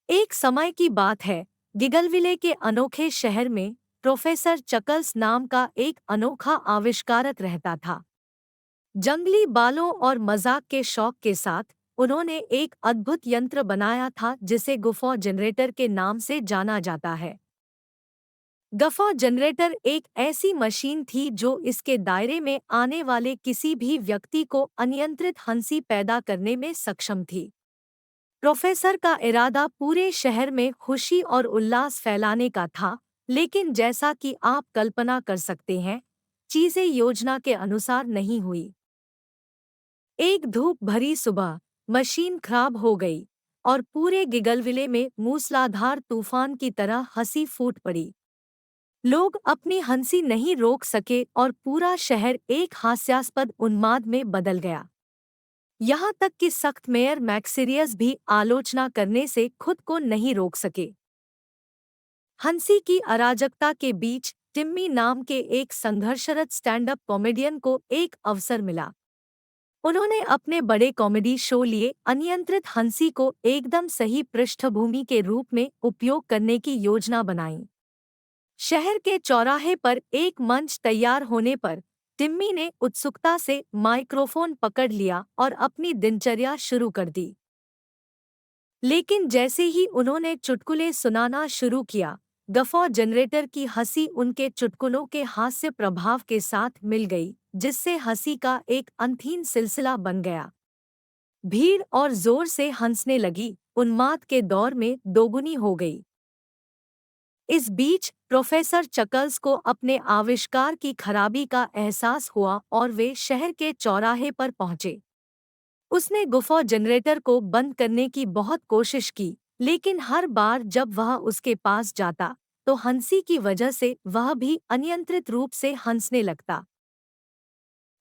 एक समय की बात है, गिगलविले के अनोखे शहर में प्रोफेसर चकल्स नाम का एक अनोखा आविष्कारक रहता था। जंगली बालों और मजाक के शौक के साथ उन्होंने एक अद्भुत यंत्र बनाया था जिसे गुफॉ जनरेटर के नाम से जाना जाता है। गफॉ जनरेटर एक ऐसी मशीन थी जो इसके दायरे में आने वाले किसी भी व्यक्ति को अनियंत्रित हंसी पैदा करने में सक्षम थी। प्रोफेसर का इरादा पूरे शहर में खुशी और उल्लास फैलाने का था, लेकिन जैसा कि आप कल्पना कर सकते हैं, चीजें योजना के अनुसार नहीं हुई। एक धूप भरी सुबह मशीन खराब हो गई और पूरे गिगलविले में मूसलाधार तूफान की तरह हंसी फूट पड़ी। लोग अपनी हंसी नहीं रोक सके और पूरा शहर एक हास्यास्पद उन्माद में बदल गया। यहाँ तक कि सख्त मेयर मैक्सिरियस भी आलोचना करने से खुद को नहीं रोक सके। हंसी की अराजकता के बीच टिम्मी नाम के एक संघर्षरत स्टैंड अप कॉमेडियन को एक अवसर मिला। उन्होंने अपने बड़े कॉमेडी शो लिए अनियंत्रित हंसी को एकदम सही पृष्ठभूमि के रूप में उपयोग करने की योजना बनाई। शहर के चौराहे पर एक मंच तैयार होने पर टिम्मी ने उत्सुकता से माइक्रोफोन पकड़ लिया और अपनी दिनचर्या शुरू कर दी। लेकिन जैसे ही उन्होंने चुटकुले सुनाना शुरू किया, गफॉ जनरेटर की हंसी उनके चुटकुलों के हास्य प्रभाव के साथ मिल गई, जिससे हंसी का एक अनथीन सिलसिला बन गया। भीड़ और जोर से हंसने लगी, उन्माद के दौर में दोगुनी हो गई। इस बीच प्रोफेसर चकल्स को अपने आविष्कार की खराबी का एहसास हुआ और वे शहर के चौराहे पर पहुंचे। उसने गुफा जनरेटर को बंद करने की बहुत कोशिश की, लेकिन हर बार जब वह उसके पास जाता तो हंसी की वजह से वह भी अनियंत्रित रूप से हंसने लगता।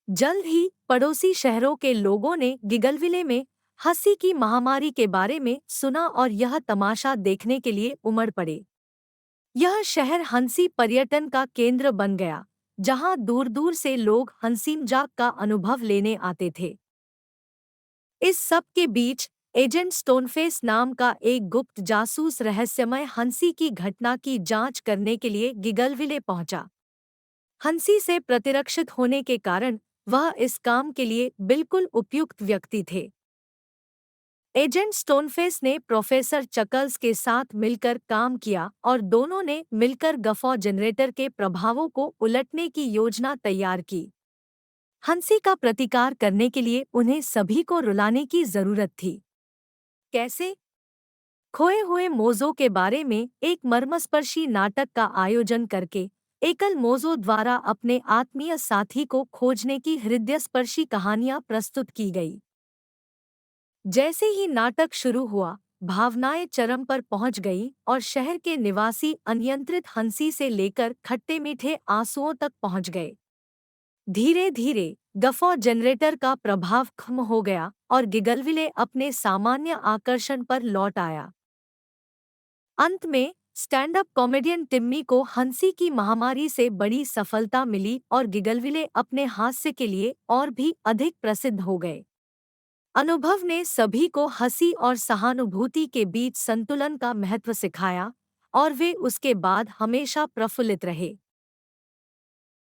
जल्द ही पड़ोसी शहरों के लोगों ने गिगलविले में हंसी की महामारी के बारे में सुना और यह तमाशा देखने के लिए उमड़ पड़े। यह शहर हंसी पर्यटन का केंद्र बन गया, जहां दूर दूर से लोग हंसी मजाक का अनुभव लेने आते थे। इस सब के बीच एजेंट स्टोनफेस नाम का एक गुप्त जासूस रहस्यमय हंसी की घटना की जांच करने के लिए गिगलविले पहुंचा। हंसी से प्रतिरक्षित होने के कारण वह इस काम के लिए बिल्कुल उपयुक्त व्यक्ति थे। एजेंट स्टोनफेस ने प्रोफेसर चकल्स के साथ मिलकर काम किया और दोनों ने मिलकर गफॉ जनरेटर के प्रभावों को उलटने की योजना तैयार की। हंसी का प्रतिकार करने के लिए उन्हें सभी को रुलाने की जरूरत थी। कैसे? खोए हुए मोज़ों के बारे में एक मर्मस्पर्शी नाटक का आयोजन करके एकल मोज़ो द्वारा अपने आत्मीय साथी को खोजने की हृदयस्पर्शी कहानियां प्रस्तुत की गई। जैसे ही नाटक शुरू हुआ, भावनाएं चरम पर पहुंच गईं और शहर के निवासी अनियंत्रित हंसी से लेकर खट्टे मीठे आंसुओं तक पहुंच गए। धीरे धीरे गफॉ जनरेटर का प्रभाव खत्म हो गया और गिगलविले अपने सामान्य आकर्षण पर लौट आया। अंत में स्टैंड अप कॉमेडियन टिम्मी को हंसी की महामारी से बड़ी सफलता मिली और गिगलविले अपने हास्य के लिए और भी अधिक प्रसिद्ध हो गए। अनुभव ने सभी को हंसी और सहानुभूति के बीच संतुलन का महत्व सिखाया और वे उसके बाद हमेशा प्रफुल्लित रहे।